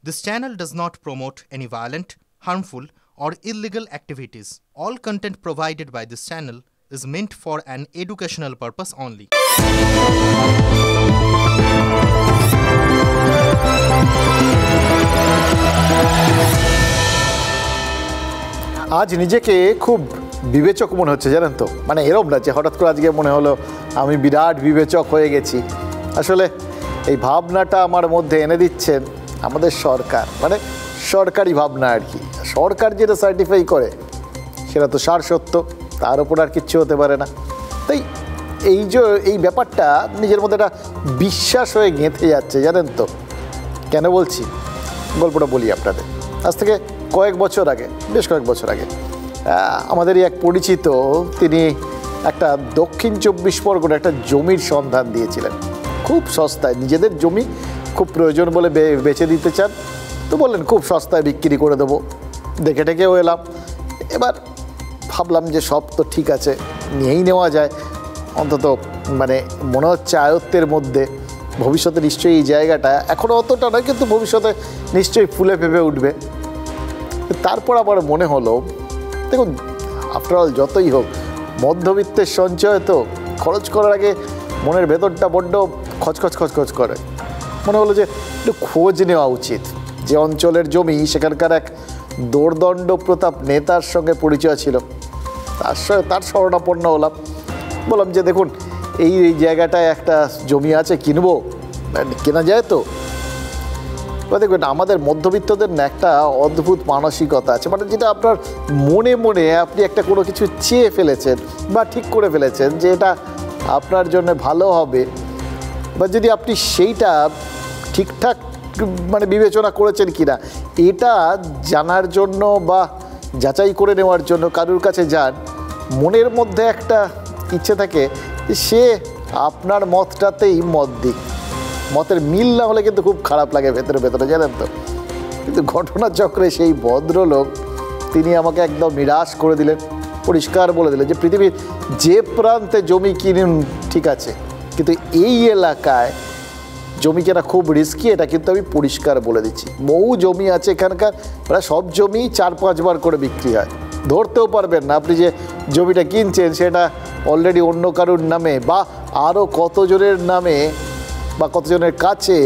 This channel does not promote any violent, harmful, or illegal activities. All content provided by this channel is meant for an educational purpose only. আজ নিজেকে খুব বিবেচক মনে হচ্ছে, জানেন তো। মানে এরকম না যে হঠাৎ করে আজকে মনে হলো আমি বিরাট বিবেচক হয়ে গেছি। আসলে এই ভাবনাটা আমার মধ্যে এনে দিচ্ছেন আমাদের সরকার, মানে সরকারি ভাবনা আর কি। সরকার যেটা সার্টিফাই করে সেটা তো সার সত্য, তার উপর আর কিচ্ছু হতে পারে না। তাই এই ব্যাপারটা নিজের মধ্যে একটা বিশ্বাস হয়ে গেঁথে যাচ্ছে, জানেন তো। কেন বলছি, গল্পটা বলি আপনাদের। আজ থেকে বেশ কয়েক বছর আগে আমাদেরই এক পরিচিত, তিনি একটা দক্ষিণ 24 পরগনা একটা জমির সন্ধান দিয়েছিলেন। খুব সস্তায়, নিজেদের জমি খুব প্রয়োজন বলে বেচে দিতে চান, তো বললেন খুব সস্তায় বিক্রি করে দেবো। দেখে টেকেও এলাম। এবার ভাবলাম যে সব তো ঠিক আছে, নিয়েই নেওয়া যায়, অন্তত মানে মনে হচ্ছে আয়ত্তের মধ্যে। ভবিষ্যতে নিশ্চয়ই এই জায়গাটা এখনও অতটা নয়, কিন্তু ভবিষ্যতে নিশ্চয়ই ফুলে ফেপে উঠবে। তারপর আবার মনে হলো, দেখুন আফটারঅল যতই হোক মধ্যবিত্তের সঞ্চয়, তো খরচ করার আগে মনের ভেতরটা বড্ড খচখচ করে। মনে হলো যে একটু খোঁজ নেওয়া উচিত। যে অঞ্চলের জমি, সেখানকার এক দোর্দণ্ড প্রতাপ নেতার সঙ্গে পরিচয় ছিল, তার শরণাপন্ন হলাম। বললাম যে দেখুন এই জায়গাটায় একটা জমি আছে, কিনবো, কেনা যায় তো? দেখবেন আমাদের মধ্যবিত্তদের না একটা অদ্ভুত মানসিকতা আছে, মানে যেটা আপনার মনে মনে আপনি একটা কোনো কিছু চেয়ে ফেলেছেন বা ঠিক করে ফেলেছেন যে এটা আপনার জন্য ভালো হবে, বা যদি আপনি সেইটা ঠিকঠাক মানে বিবেচনা করেছেন কিনা এটা জানার জন্য বা যাচাই করে নেওয়ার জন্য কারুর কাছে যান, মনের মধ্যে একটা ইচ্ছে থাকে যে সে আপনার মতটাতেই মত দিক। মতের মিল না হলে কিন্তু খুব খারাপ লাগে ভেতরে, জানেন তো। কিন্তু ঘটনাচক্রে সেই ভদ্রলোক তিনি আমাকে একদম নিরাশ করে দিলেন। পরিষ্কার বলে দিলেন যে পৃথিবীর যে প্রান্তে জমি কিনুন ঠিক আছে, কিন্তু এই এলাকায় জমি কেনা খুব রিস্কি, এটা কিন্তু আমি পরিষ্কার বলে দিচ্ছি। বহু জমি আছে এখানকার, প্রায় সব জমি 4-5 বার করে বিক্রি হয়। ধরতেও পারবেন না আপনি যে জমিটা কিনছেন সেটা অলরেডি অন্য কারোর নামে বা আরও কতজনের নামে বা কতজনের কাছে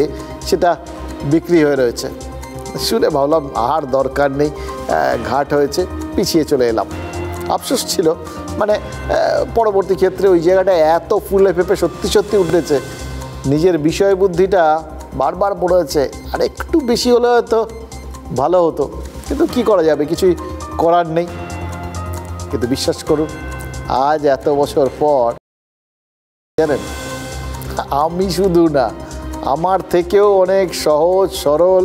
সেটা বিক্রি হয়ে রয়েছে। শুনে ভাবলাম আর দরকার নেই, ঘাট হয়েছে, পিছিয়ে চলে এলাম। আফসোস ছিল, মানে পরবর্তী ক্ষেত্রে ওই জায়গাটা এত ফুলে ফেপে সত্যি উঠেছে, নিজের বিষয় বুদ্ধিটা বারবার মনে হচ্ছে আর একটু বেশি হলে হয়তো ভালো হতো, কিন্তু কি করা যাবে, কিছুই করার নেই। কিন্তু বিশ্বাস করুন, আজ এত বছর পর জানেন, আমি শুধু না, আমার থেকেও অনেক সহজ সরল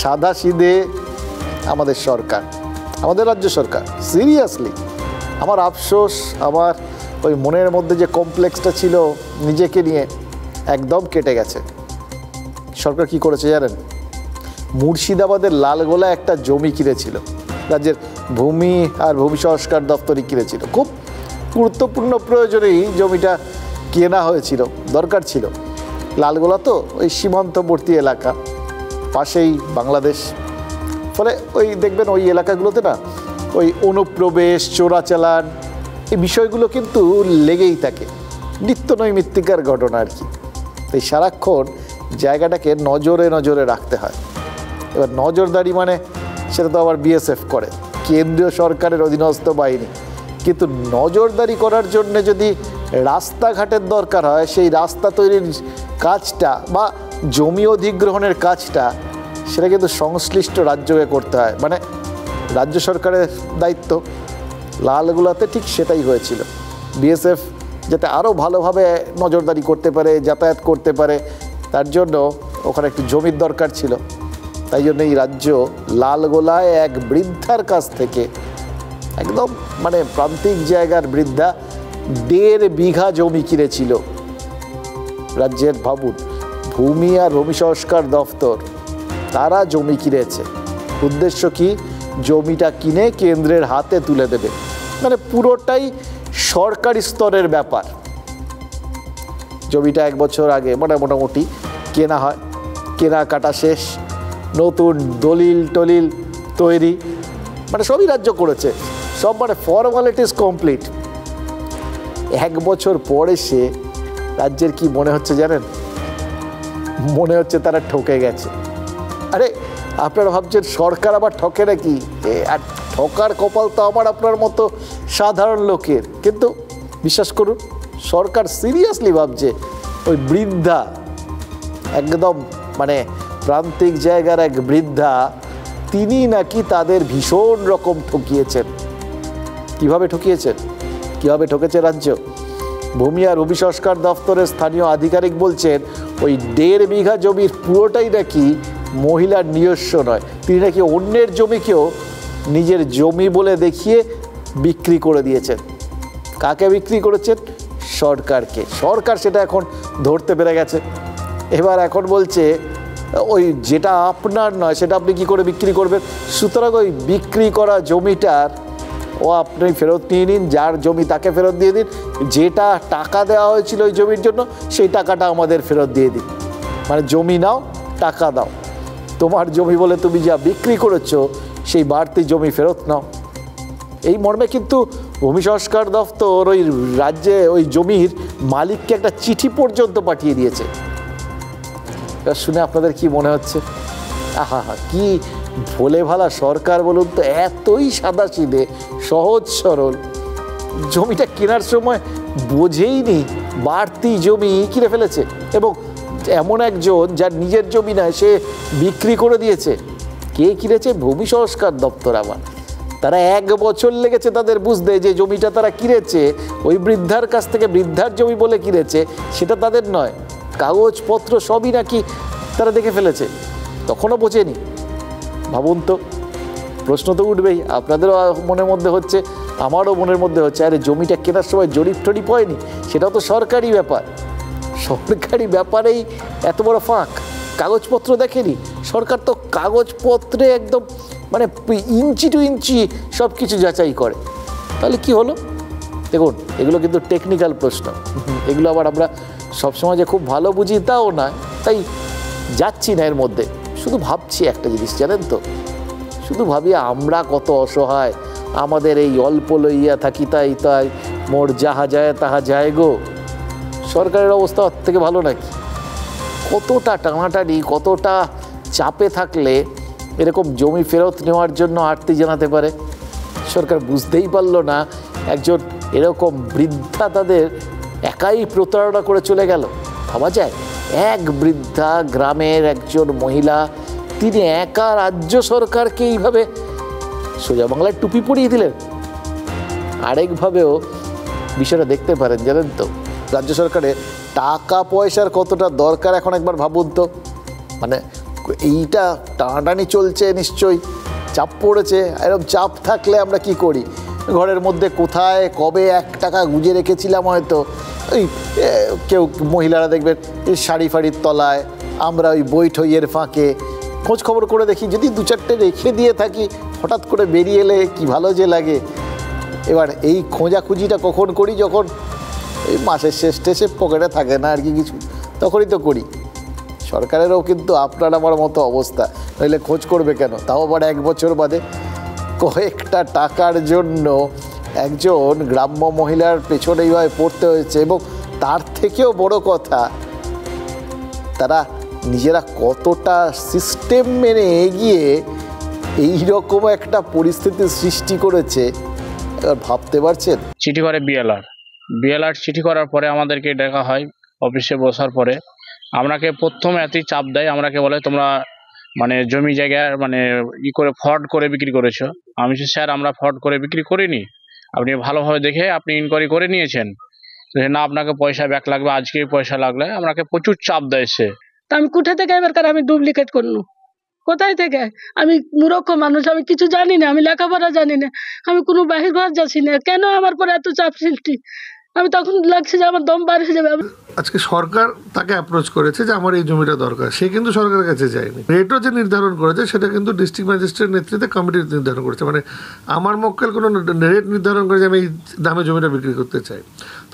সাদাসিধে আমাদের সরকার, আমাদের রাজ্য সরকার। সিরিয়াসলি আমার আফসোস, আমার ওই মনের মধ্যে যে কমপ্লেক্সটা ছিল নিজেকে নিয়ে, একদম কেটে গেছে। সরকার কি করেছে জানেন? মুর্শিদাবাদের লালগোলা একটা জমি কিনেছিল, রাজ্যের ভূমি আর ভূমি সংস্কার দপ্তরই কিনেছিল। খুব গুরুত্বপূর্ণ প্রয়োজনেই জমিটা কেনা হয়েছিল, দরকার ছিল। লালগোলা তো ওই সীমান্তবর্তী এলাকা, পাশেই বাংলাদেশ। ফলে ওই দেখবেন ওই এলাকাগুলোতে না ওই অনুপ্রবেশ, চোরাচালান, এই বিষয়গুলো কিন্তু লেগেই থাকে, নিত্য নৈমিত্তিকার ঘটনা আর কি। তাই সারাক্ষণ জায়গাটাকে নজরে রাখতে হয়। এবার নজরদারি মানে সেটা তো আবার বিএসএফ করে, কেন্দ্রীয় সরকারের অধীনস্থ বাহিনী। কিন্তু নজরদারি করার জন্য যদি রাস্তাঘাটের দরকার হয়, সেই রাস্তা তৈরির কাজটা বা জমি অধিগ্রহণের কাজটা সেটা কিন্তু সংশ্লিষ্ট রাজ্যকে করতে হয়, মানে রাজ্য সরকারের দায়িত্ব। লালগোলাতে ঠিক সেটাই হয়েছিল। বিএসএফ যাতে আরও ভালোভাবে নজরদারি করতে পারে, যাতায়াত করতে পারে, তার জন্য ওখানে একটু জমির দরকার ছিল। তাই জন্য এই রাজ্য লালগোলায় এক বৃদ্ধার কাছ থেকে, একদম মানে প্রান্তিক জায়গার বৃদ্ধা, 1.5 বিঘা জমি কিনেছিল। রাজ্যের ভাবুন, ভূমি আর ভূমি সংস্কার দপ্তর তারা জমি কিনেছে। উদ্দেশ্য কি? জমিটা কিনে কেন্দ্রের হাতে তুলে দেবে, মানে পুরোটাই সরকারি স্তরের ব্যাপার। জমিটা 1 বছর আগে মোটামুটি কেনা হয়, কেনাকাটা শেষ, নতুন দলিল টলিল তৈরি, মানে সবই রাজ্য করেছে, সব মানে ফর্মালিটিস কমপ্লিট। 1 বছর পর এসে রাজ্যের কি মনে হচ্ছে জানেন? মনে হচ্ছে তারা ঠকে গেছে। আরে আপনারা ভাবছেন সরকার আবার ঠকে নাকি? আর ঠকার কপাল তো আমার আপনার মতো সাধারণ লোকের। কিন্তু বিশ্বাস করুন, সরকার সিরিয়াসলি ভাবছে ওই বৃদ্ধা, একদম মানে প্রান্তিক জায়গার এক বৃদ্ধা, তিনি নাকি তাদের ভীষণ রকম ঠকিয়েছেন। কিভাবে ঠকিয়েছেন? কিভাবে ঠকেছে রাজ্য? ভূমি আর ভূমি সংস্কার দপ্তরের স্থানীয় আধিকারিক বলছেন ওই 1.5 বিঘা জমির পুরোটাই নাকি মহিলার নিজস্ব নয়। তিনি নাকি অন্যের জমিকেও নিজের জমি বলে দেখিয়ে বিক্রি করে দিয়েছেন। কাকে বিক্রি করেছেন? সরকারকে। সরকার সেটা এখন ধরতে পেরে গেছে। এবার এখন বলছে ওই যেটা আপনার নয় সেটা আপনি কি করে বিক্রি করবেন? সুতরাং ওই বিক্রি করা জমিটার ও আপনি ফেরত নিয়ে নিন, যার জমি তাকে ফেরত দিয়ে দিন, যেটা টাকা দেওয়া হয়েছিল ওই জমির জন্য সেই টাকাটা আমাদের ফেরত দিয়ে দিন। মানে জমি নাও, টাকা দাও, তোমার জমি বলে তুমি যা বিক্রি করেছো সেই বাড়তি জমি ফেরত নাও। এই মর্মে কিন্তু ভূমি সংস্কার দপ্তর ওই রাজ্যে ওই জমির মালিককে একটা চিঠি পর্যন্ত পাঠিয়ে দিয়েছে। এটা শুনে আপনাদের কি মনে হচ্ছে? আহা হা, কি ভোলে ভালা সরকার বলুন তো, এতই সাদাসিধে সহজ সরল। জমিটা কেনার সময় বোঝেইনি বাড়তি জমি কিনে ফেলেছে, এবং এমন একজন যার নিজের জমি নয় সে বিক্রি করে দিয়েছে। কে কিনেছে? ভূমি সংস্কার দপ্তর। আবার তারা 1 বছর লেগেছে তাদের বুঝতে যে জমিটা তারা কিনেছে ওই বৃদ্ধার কাছ থেকে, বৃদ্ধার জমি বলে কিনেছে, সেটা তাদের নয়। কাগজপত্র সবই নাকি তারা দেখে ফেলেছে, তখনও বোঝেনি। ভাবুন তো, প্রশ্ন তো উঠবেই। আপনাদেরও মনের মধ্যে হচ্ছে, আমারও মনের মধ্যে হচ্ছে, আরে জমিটা কেনার সময় জরিপ টরিপ হয়নি? সেটাও তো সরকারি ব্যাপার। সরকারি ব্যাপারেই এত বড় ফাঁক, কাগজপত্র দেখেনি সরকার। তো কাগজপত্রে একদম মানে ইঞ্চি টু ইঞ্চি সব কিছু যাচাই করে। তাহলে কি হলো? দেখুন, এগুলো কিন্তু টেকনিক্যাল প্রশ্ন, এগুলো আবার আমরা সবসময় যে খুব ভালো বুঝি তাও না, তাই যাচ্ছি না এর মধ্যে। শুধু ভাবছি একটা জিনিস, জানেন তো, শুধু ভাবি আমরা কত অসহায়, আমাদের এই অল্প লইয়া থাকি তাই তাই মোর যাহা যায় তাহা যায় গো। সরকারের অবস্থা ওর থেকে ভালো নাকি? কতটা টানাটানি, কতটা চাপে থাকলে এরকম জমি ফেরত নেওয়ার জন্য আর্তি জানাতে পারে? সরকার বুঝতেই পারলো না একজন এরকম বৃদ্ধা তাদের একাই প্রতারণা করে চলে গেল। ভাবা যায়, এক বৃদ্ধা গ্রামের একজন মহিলা, তিনি একা রাজ্য সরকারকে এইভাবে সোজা বাংলায় টুপি পরিয়ে দিলেন। আরেকভাবেও বিষয়টা দেখতে পারেন, জানেন তো, রাজ্য সরকারের টাকা পয়সার কতটা দরকার এখন একবার ভাবুন তো। মানে এইটা টানাটানি চলছে, নিশ্চয়ই চাপ পড়েছে। এরকম চাপ থাকলে আমরা কি করি? ঘরের মধ্যে কোথায় কবে 1 টাকা গুঁজে রেখেছিলাম, হয়তো ওই কেউ মহিলারা দেখবেন শাড়ি ফাড়ির তলায়, আমরা ওই বইঠইয়ের ফাঁকে খোঁজ খবর করে দেখি। যদি 2-4টে রেখে দিয়ে থাকি, হঠাৎ করে বেরিয়ে এলে কি ভালো যে লাগে। এবার এই খোঁজাখুঁজিটা কখন করি? যখন এই মাসের শেষ টেসে পকেটে থাকে না আর কি কিছু, তখনই তো করি। সরকারেরও কিন্তু আপনার আমার মতো অবস্থা, নইলে খোঁজ করবে কেন? তাও আবার 1 বছর বাদে। কয়েকটা টাকার জন্য একজন গ্রাম্য মহিলার পেছনে এইভাবে পড়তে হয়েছে, এবং তার থেকেও বড় কথা, তারা নিজেরা কতটা সিস্টেম মেনে এগিয়ে এই রকম একটা পরিস্থিতির সৃষ্টি করেছে, এবার ভাবতে পারছেন? চিঠি করে বিএলআর চিঠি করার পরে আমাদেরকে ডাকা হয় অফিসে বসার পরে। আমাকে প্রথমে এতই চাপ দেয়, আমাকে বলে তোমরা মানে জমি জায়গায় মানে করে ফ্রড করে বিক্রি করেছো। আমি বলছি স্যার আমরা ফ্রড করে বিক্রি করিনি, আপনি ভালোভাবে দেখে আপনি ইনকোয়ারি করে নিয়েছেন, না আপনাকে পয়সা ব্যাক লাগবে, আজকেই পয়সা লাগলে। আমাকে প্রচুর চাপ দেয় সে। তা আমি কোথা থেকে এবার আমি ডুপ্লিকেট করবো? কোথায় থেকে? আমি মূর্খ মানুষ, আমি কিছু জানি না, আমি লেখাপড়া জানি না, আমি কোনো বাহির ভার যাচ্ছি না, কেন আমার পরে এত চাপ সৃষ্টি? আমি তখন লাগছে যে আমার দম বার হয়ে যাবে। আজকে সরকার তাকে অ্যাপ্রোচ করেছে যে আমার এই জমিটা দরকার, সে কিন্তু সরকারের কাছে যায়নি। রেটও যে নির্ধারণ করেছে সেটা কিন্তু ডিস্ট্রিক্ট ম্যাজিস্ট্রেট নেতৃত্বে কমিটি নির্ধারণ করেছে। মানে আমার মক্কেল কোনো রেট নির্ধারণ করে যে আমি এই দামে জমিটা বিক্রি করতে চাই।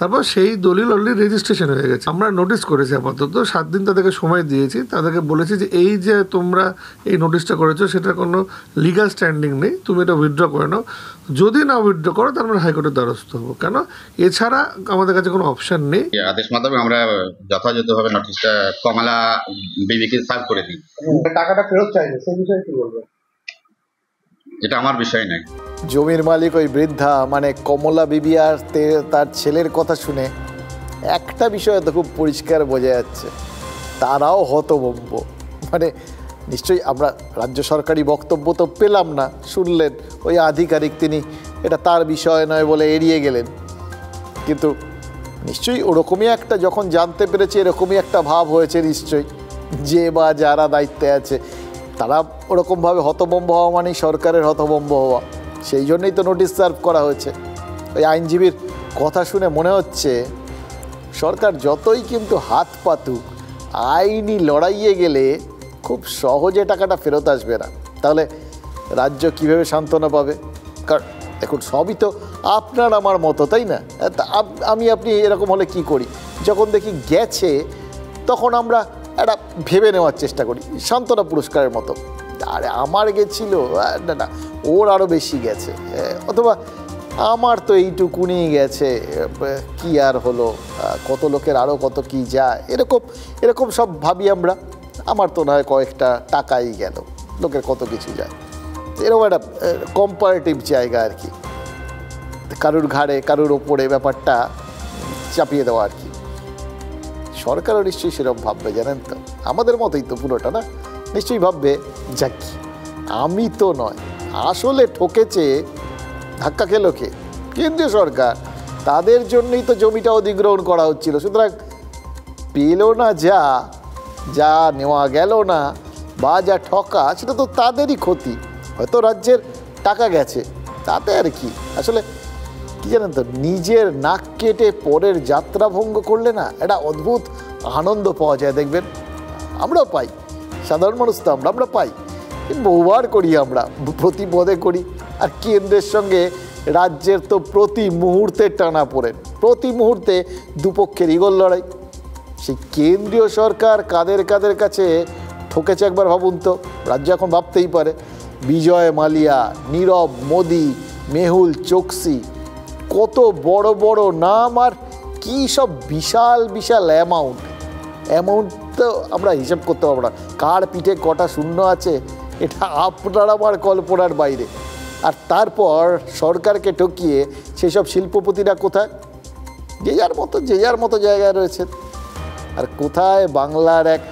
তারপর সেই দলিল অলরেডি রেজিস্ট্রেশন হয়ে গেছে। আমরা নোটিশ করেছি, আপাতত 7 দিন তাদেরকে সময় দিয়েছি, তাদেরকে বলেছি যে এই যে তোমরা এই নোটিশটা করেছো সেটার কোনো লিগাল স্ট্যান্ডিং নেই, তুমি এটা উইথড্র করে নাও। যদি না উইথড্র করো তার মানে হাইকোর্টের দ্বারস্থ হবো, কেন এছাড়া আমাদের কাছে কোনো অপশন নেই। আদেশ মাধ্যমে আমরা যথাযথভাবে নোটিশটা কমলা বিবিকে সার্ভ করে দিই। টাকাটা ফেরত চাইবে, সেই বিষয়ে কি বলবো? এটা আমার বিষয় নয়। জমির মালিক ওই বৃদ্ধা মানে কমলা বিবি আর তার ছেলের কথা শুনে একটা বিষয় তো খুব পরিষ্কার বোঝা যাচ্ছে, তারাও হতভম্ব। মানে নিশ্চয়ই আমরা রাজ্য সরকারি বক্তব্য তো পেলাম না, শুনলেন ওই আধিকারিক তিনি এটা তার বিষয় নয় বলে এড়িয়ে গেলেন, কিন্তু নিশ্চয়ই ওরকমই একটা যখন জানতে পেরেছে এরকমই একটা ভাব হয়েছে নিশ্চয়ই, যে বা যারা দায়িত্বে আছে তারা ওরকমভাবে হতভম্ব হওয়া মানেই সরকারের হতভম্ব হওয়া। সেই জন্যই তো নোটিশ সার্ভ করা হয়েছে। ওই আইনজীবীর কথা শুনে মনে হচ্ছে সরকার যতই কিন্তু হাত পাতুক, আইনি লড়াইয়ে গেলে খুব সহজে টাকাটা ফেরত আসবে না। তাহলে রাজ্য কীভাবে সান্ত্বনা পাবে? কারণ দেখুন সবই তো আপনার আমার মতো, তাই না? আমি আপনি এরকম হলে কি করি, যখন দেখি গেছে তখন আমরা একটা ভেবে নেওয়ার চেষ্টা করি সান্ত্বনা পুরস্কারের মতো, আরে আমার গেছিল না না ওর আরও বেশি গেছে, অথবা আমার তো এইটুকুনি গেছে কি আর হলো, কত লোকের আরও কত কি যায়, এরকম সব ভাবি আমরা। আমার তো নয় কয়েকটা টাকাই গেল, লোকের কত কিছু যায়, এরকম একটা কম্পারেটিভ জায়গা আর কি, কারুর ঘাড়ে কারুর ওপরে ব্যাপারটা চাপিয়ে দেওয়া আর কি। সরকারও নিশ্চয়ই সেরকম ভাববে, জানেন তো, আমাদের মতোই তো পুরোটা না, নিশ্চয়ই ভাববে যাক আমি তো নয়, আসলে ঠকেছে ধাক্কা খেলো কে? কেন্দ্রীয় সরকার, তাদের জন্যই তো জমিটা অধিগ্রহণ করা হচ্ছিল, সুতরাং পেল না যা নেওয়া গেল না বা যা ঠকা সেটা তো তাদেরই ক্ষতি, হয়তো রাজ্যের টাকা গেছে তাতে আর কি। আসলে কি জানেন তো, নিজের নাক কেটে পরের যাত্রা ভঙ্গ করলে না একটা অদ্ভুত আনন্দ পাওয়া যায়, দেখবেন আমরাও পাই, সাধারণ মানুষ তো আমরা পাই, বহুবার করি, আমরা প্রতি পদে করি। আর কেন্দ্রের সঙ্গে রাজ্যের তো প্রতি মুহূর্তে টানা পড়েন, প্রতি মুহূর্তে দুপক্ষের ইগল লড়াই। সেই কেন্দ্রীয় সরকার কাদের কাদের কাছে ঠকেছে একবার ভাবুন তো, রাজ্য এখন ভাবতেই পারে। বিজয় মালিয়া, নীরব মোদি, মেহুল চোকসি, কত বড় বড় নাম, আর কী সব বিশাল বিশাল অ্যামাউন্ট তো আমরা হিসাব করতে পারবো না, কার পিঠে কটা শূন্য আছে এটা আপনার আমার কল্পনার বাইরে। আর তারপর সরকারকে ঠকিয়ে সেসব শিল্পপতিরা কোথায়? যে যার মতো জায়গায় রয়েছেন। আর কোথায় বাংলার এক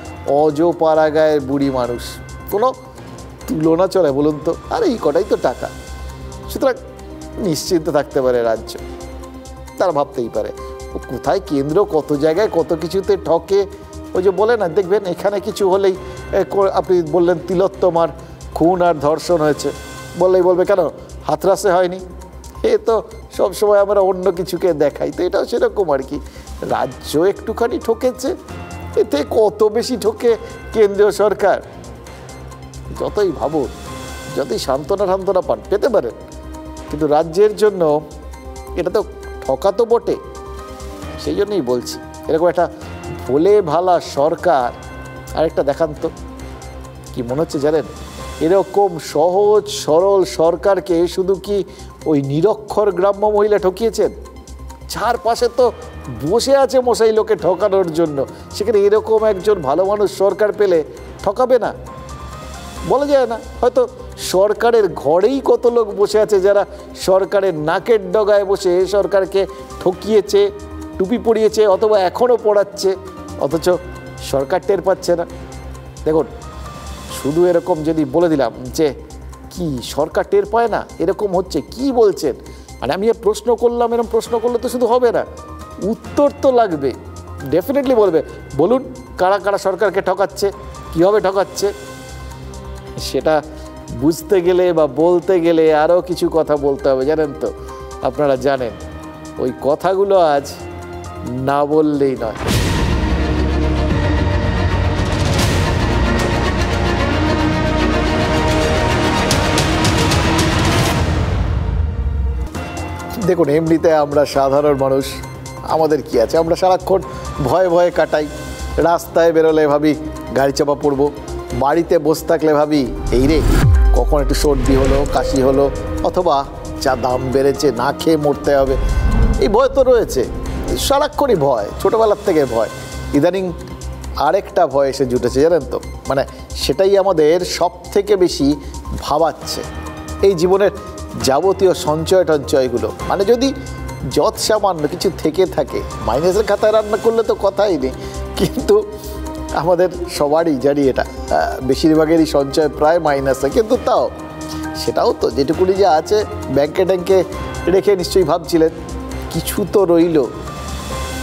অজপাড়াগায়ের বুড়ি মানুষ, কোনো তুলনা চলে বলুন তো? আর এই কটাই তো টাকা, সুতরাং নিশ্চিন্ত থাকতে পারে রাজ্য, তারা ভাবতেই পারে ও কোথায় কেন্দ্র কত জায়গায় কত কিছুতে ঠকে। ওই যে বলে না, দেখবেন এখানে কিছু হলেই আপনি বললেন তিলোত্তমার খুন আর ধর্ষণ হয়েছে, বললেই বলবে কেন হাতরাসে হয়নি, এ তো সবসময় আমরা অন্য কিছুকে দেখাই, তো এটাও সেরকম আর কি। রাজ্য একটুখানি ঠকেছে, এতে কত বেশি ঠকে কেন্দ্রীয় সরকার। যতই ভাবুন, যতই সান্ত্বনা পান পেতে পারেন, কিন্তু রাজ্যের জন্য এটা তো ঠকা তো বটে। সেই জন্যই বলছি, এরকম একটা ভোলে ভালা সরকার আরেকটা দেখান তো, কি মনে হচ্ছে জানেন? এরকম সহজ সরল সরকারকে শুধু কি ওই নিরক্ষর গ্রাম্য মহিলা ঠকিয়েছেন? চারপাশে তো বসে আছে মশাই লোকে ঠকানোর জন্য, সেখানে এরকম একজন ভালো মানুষ সরকার পেলে ঠকাবে না? বলা যায় না, হয়তো সরকারের ঘরেই কত লোক বসে আছে যারা সরকারের নাকের ডগায় বসে সরকারকে ঠকিয়েছে, টুপি পরিয়েছে, অথবা এখনও পড়াচ্ছে, অথচ সরকার টের পাচ্ছে না। দেখুন, শুধু এরকম যদি বলে দিলাম যে কি সরকার টের পায় না, এরকম হচ্ছে কি বলছেন, মানে আমি প্রশ্ন করলাম, এরকম প্রশ্ন করলে তো শুধু হবে না, উত্তর তো লাগবে, ডেফিনেটলি বলবে বলুন কারা কারা সরকারকে ঠকাচ্ছে, কীভাবে ঠকাচ্ছে। সেটা বুঝতে গেলে বা বলতে গেলে আরও কিছু কথা বলতে হবে, জানেন তো, আপনারা জানেন ওই কথাগুলো আজ না বললেই নয়। দেখুন, এমনিতে আমরা সাধারণ মানুষ, আমাদের কি আছে? আমরা সারাক্ষণ ভয়ে ভয়ে কাটাই। রাস্তায় বেরোলে ভাবি গাড়ি চাপা পড়বো, বাড়িতে বসে থাকলে ভাবি এই রে কখন একটু সর্দি হলো, কাশি হলো, অথবা যা দাম বেড়েছে না খেয়ে মরতে হবে, এই ভয় তো রয়েছে। সারাক্ষণই ভয়, ছোটোবেলার থেকে ভয়। ইদানিং আরেকটা ভয় এসে জুটেছে জানেন তো, মানে সেটাই আমাদের সব থেকে বেশি ভাবাচ্ছে। এই জীবনের যাবতীয় সঞ্চয় টঞ্চয়গুলো, মানে যদি যৎ সামান্য কিছু থেকে থাকে, মাইনাসের খাতায় রান্না করলে তো কথাই নেই, কিন্তু আমাদের সবারই জানি এটা বেশিরভাগেরই সঞ্চয় প্রায় মাইনাসে, কিন্তু তাও সেটাও তো যেটুকুনি যে আছে ব্যাংকে ট্যাঙ্কে রেখে নিশ্চয়ই ভাবছিলেন কিছু তো রইল।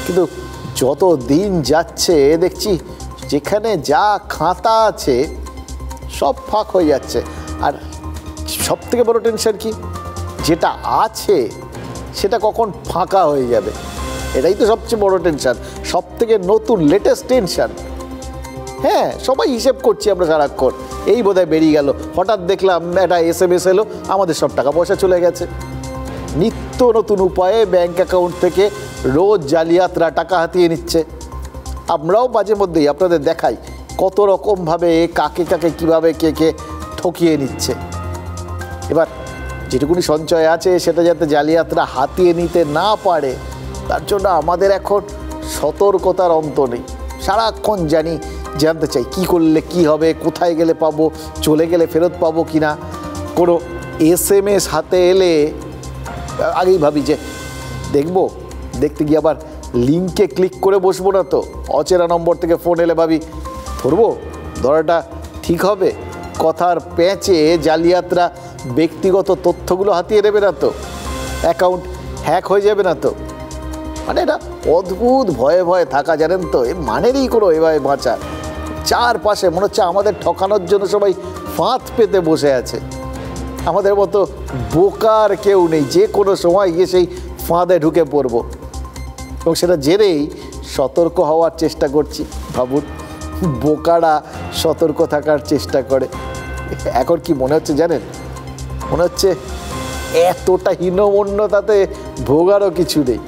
কিন্তু যত দিন যাচ্ছে দেখছি যেখানে যা খাতা আছে সব ফাঁক হয়ে যাচ্ছে। আর সব থেকে বড় টেনশন কি, যেটা আছে সেটা কখন ফাঁকা হয়ে যাবে, এটাই তো সবচেয়ে বড় টেনশন, সব থেকে নতুন লেটেস্ট টেনশন। হ্যাঁ, সবাই হিসেব করছি আমরা সারাক্ষণ, এই বোধহয় বেরিয়ে গেল, হঠাৎ দেখলাম একটা SMS এলো, আমাদের সব টাকা পয়সা চলে গেছে। নিত্য নতুন উপায়ে ব্যাংক অ্যাকাউন্ট থেকে রোজ জালিয়াতরা টাকা হাতিয়ে নিচ্ছে। আমরাও মাঝে মধ্যেই আপনাদের দেখাই কত রকমভাবে কাকে কাকে কীভাবে কে কে ঠকিয়ে নিচ্ছে। এবার যেটুকুনি সঞ্চয় আছে সেটা যাতে জালিয়াতরা হাতিয়ে নিতে না পারে, তার জন্য আমাদের এখন সতর্কতার অন্ত নেই। সারাক্ষণ জানতে চাই কী করলে কি হবে, কোথায় গেলে পাবো, চলে গেলে ফেরত পাবো কি না। কোনো SMS হাতে এলে আগেই ভাবি যে দেখতে গিয়ে আবার লিঙ্কে ক্লিক করে বসবো না তো। অচেনা নম্বর থেকে ফোন এলে ভাবি ধরাটা ঠিক হবে, কথার প্যাঁচে জালিয়াতরা ব্যক্তিগত তথ্যগুলো হাতিয়ে নেবে না তো, অ্যাকাউন্ট হ্যাক হয়ে যাবে না তো। মানে এটা অদ্ভুত ভয়ে ভয়ে থাকা, জানেন তো, এর মানেরই কোনো এভাবে বাঁচা। চারপাশে মনে হচ্ছে আমাদের ঠকানোর জন্য সবাই ফাঁদ পেতে বসে আছে, আমাদের মতো বোকার কেউ নেই, যে কোনো সময় গিয়ে সেই ফাঁদে ঢুকে পড়ব। এবং সেটা জেনেই সতর্ক হওয়ার চেষ্টা করছি। ভাবুন, বোকারা সতর্ক থাকার চেষ্টা করে। এখন কি মনে হচ্ছে জানেন, মনে হচ্ছে এতটা হীনমন্যতাতে ভোগারও কিছু নেই।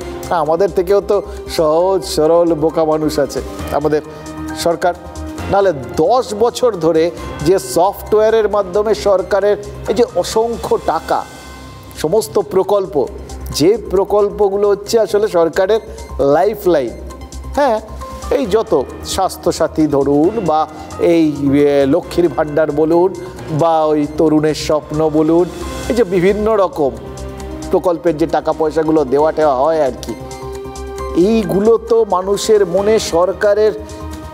আমাদের থেকেও তো সহজ সরল বোকা মানুষ আছে আমাদের সরকার। নাহলে 10 বছর ধরে যে সফটওয়্যারের মাধ্যমে সরকারের এই যে অসংখ্য টাকা, সমস্ত প্রকল্প, যে প্রকল্পগুলো হচ্ছে আসলে সরকারের লাইফ লাইন। হ্যাঁ, এই যত স্বাস্থ্যসাথী ধরুন, বা এই লক্ষ্মীর ভাণ্ডার বলুন, বা ওই তরুণের স্বপ্ন বলুন, এই যে বিভিন্ন রকম প্রকল্পের যে টাকা পয়সাগুলো দেওয়া টেওয়া হয় আর কি, এইগুলো তো মানুষের মনে সরকারের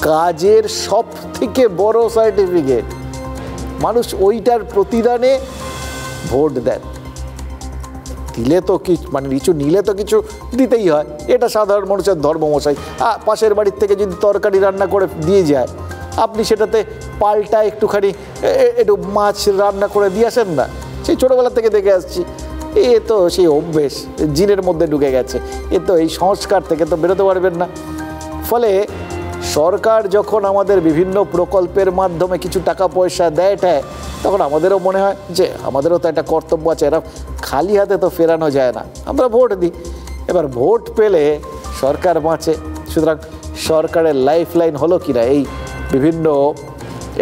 কাজের সব থেকে বড় সার্টিফিকেট। মানুষ ওইটার প্রতিদানে ভোট দেন। দিলে তো কিছু নিলে তো কিছু দিতেই হয়, এটা সাধারণ মানুষের ধর্ম মশাই। পাশের বাড়ির থেকে যদি তরকারি রান্না করে দিয়ে যায়, আপনি সেটাতে পাল্টা একটুখানি একটু মাছ রান্না করে দিয়ে আসেন না? সেই ছোটোবেলা থেকে দেখে আসছি, এ তো সেই অভ্যেস জিনের মধ্যে ঢুকে গেছে, এ তো এই সংস্কার থেকে তো বেরোতে পারবেন না। ফলে সরকার যখন আমাদের বিভিন্ন প্রকল্পের মাধ্যমে কিছু টাকা পয়সা দেয়, তখন আমাদেরও মনে হয় যে আমাদেরও তো একটা কর্তব্য আছে, এরা খালি হাতে তো ফেরানো যায় না, আমরা ভোট দিই। এবার ভোট পেলে সরকার বাঁচে। সুতরাং সরকারের লাইফ লাইন হলো কিনা এই বিভিন্ন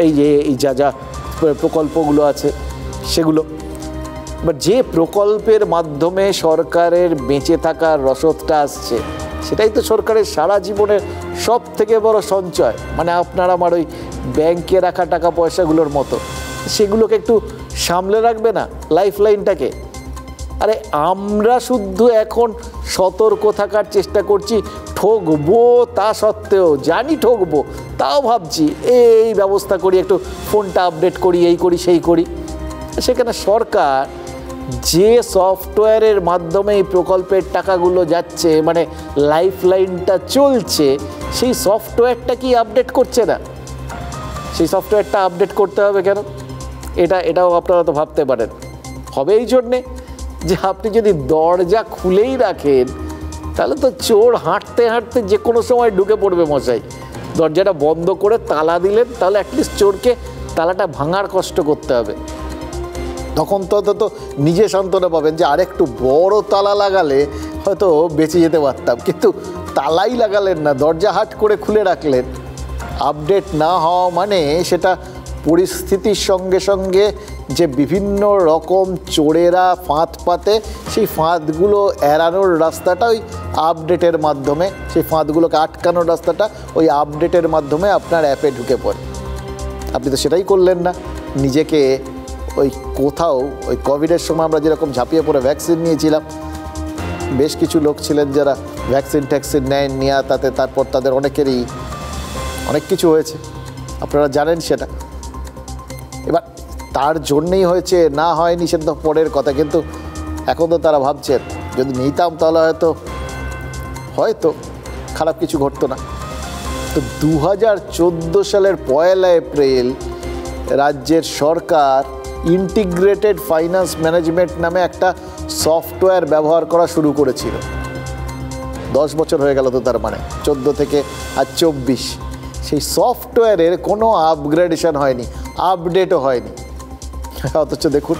এই যা প্রকল্পগুলো আছে সেগুলো। এবার যে প্রকল্পের মাধ্যমে সরকারের বেঁচে থাকার রসদটা আসছে, সেটাই তো সরকারের সারা জীবনের সব থেকে বড় সঞ্চয়। মানে আপনার আমার ওই ব্যাংকে রাখা টাকা পয়সাগুলোর মতো, সেগুলোকে একটু সামলে রাখবে না লাইফ লাইনটাকে? আরে আমরা শুধু এখন সতর্ক থাকার চেষ্টা করছি, ঠকবো তা সত্ত্বেও জানি ঠকবো, তাও ভাবছি এই ব্যবস্থা করি, একটু ফোনটা আপডেট করি, এই করি সেই করি। সেখানে সরকার যে সফটওয়্যারের মাধ্যমে এই প্রকল্পের টাকাগুলো যাচ্ছে, মানে লাইফ লাইনটা চলছে, সেই সফটওয়্যারটা কি আপডেট করছে না? সেই সফটওয়্যারটা আপডেট করতে হবে কেন? এটাও আপনারা তো ভাবতে পারেন। হবে এই জন্যে যে আপনি যদি দরজা খুলেই রাখেন, তাহলে তো চোর হাঁটতে হাঁটতে যে কোনো সময় ঢুকে পড়বে মশাই। দরজাটা বন্ধ করে তালা দিলেন, তাহলে অ্যাটলিস্ট চোরকে তালাটা ভাঙার কষ্ট করতে হবে। তখন তো নিজে সান্ত্বনা পাবেন যে আরেকটু বড় তালা লাগালে হয়তো বেঁচে যেতে পারতাম, কিন্তু তালাই লাগালেন না, দরজা হাট করে খুলে রাখলেন। আপডেট না হওয়া মানে সেটা পরিস্থিতির সঙ্গে সঙ্গে যে বিভিন্ন রকম চোরেরা ফাঁদ পাতে, সেই ফাঁদগুলো এড়ানোর রাস্তাটা ওই আপডেটের মাধ্যমে, সেই ফাঁদগুলোকে আটকানোর রাস্তাটা ওই আপডেটের মাধ্যমে আপনার অ্যাপে ঢুকে পড়ে। আপনি তো সেটাই করলেন না, নিজেকে ওই কোথাও ওই কোভিডের সময় আমরা যেরকম ঝাঁপিয়ে পড়ে ভ্যাকসিন নিয়েছিলাম, বেশ কিছু লোক ছিলেন যারা ভ্যাকসিন ট্যাক্সিন নেন, নেওয়া তাতে তারপর তাদের অনেকেরই অনেক কিছু হয়েছে, আপনারা জানেন সেটা। এবার তার জন্যেই হয়েছে না হয়নি সেটা তো পরের কথা, কিন্তু এখন তো তারা ভাবছেন যদি নিতাম তাহলে হয়তো খারাপ কিছু ঘটতো না। তো 2014 সালের 1 এপ্রিল রাজ্যের সরকার ইন্টিগ্রেটেড ফাইন্যান্স ম্যানেজমেন্ট নামে একটা সফটওয়্যার ব্যবহার করা শুরু করেছিল। 10 বছর হয়ে গেল তো, তার মানে 14 থেকে আর 24। সেই সফটওয়্যারের কোনো আপগ্রেডেশন হয়নি, আপডেটও হয়নি। অথচ দেখুন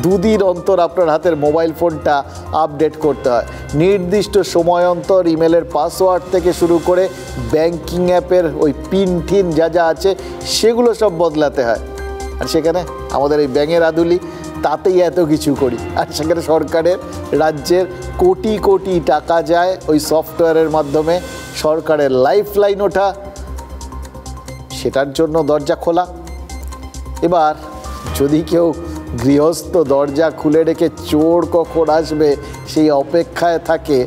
2 দিন অন্তর আপনার হাতের মোবাইল ফোনটা আপডেট করতে হয়, নির্দিষ্ট সময় অন্তর ইমেলের পাসওয়ার্ড থেকে শুরু করে ব্যাংকিং অ্যাপের ওই পিন ঠিন যা যা আছে সেগুলো সব বদলাতে হয়। আর সেখানে আমাদের এই ব্যাঙের আদুলি তাতেই এত কিছু করি, আর সেখানে সরকারের রাজ্যের কোটি কোটি টাকা যায় ওই সফটওয়্যারের মাধ্যমে, সরকারের লাইফলাইন ওঠা, সেটার জন্য দরজা খোলা। এবার যদি কেউ গৃহস্থ দরজা খুলে রেখে চোর কখন আসবে সেই অপেক্ষায় থাকে,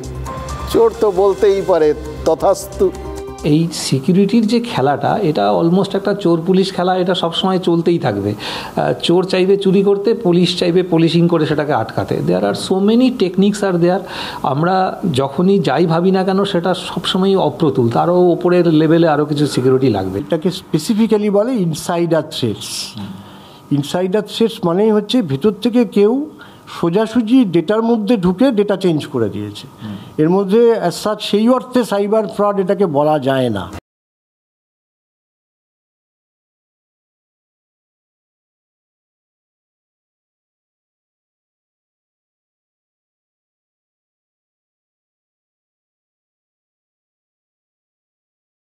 চোর তো বলতেই পারে তথাস্তু। এই সিকিউরিটির যে খেলাটা, এটা অলমোস্ট একটা চোর পুলিশ খেলা, এটা সবসময় চলতেই থাকবে। চোর চাইবে চুরি করতে, পুলিশ চাইবে পুলিশিং করে সেটাকে আটকাতে। দেয়ার আর সো মেনি টেকনিক্স আর দেয়ার। আমরা যখনই যাই ভাবি না কেন সেটা সবসময়ই অপ্রতুল, তারও ওপরের লেভেলে আরও কিছু সিকিউরিটি লাগবে। এটাকে স্পেসিফিক্যালি বলে ইনসাইডার থ্রেটস। ইনসাইডার থ্রেটস মানেই হচ্ছে ভেতর থেকে কেউ সোজাসুজি ডেটার মধ্যে ঢুকে ডেটা চেঞ্জ করে দিয়েছে। এর মধ্যে অ্যাজ সাচ সেই অর্থে সাইবার ফ্রড এটাকে বলা যায় না।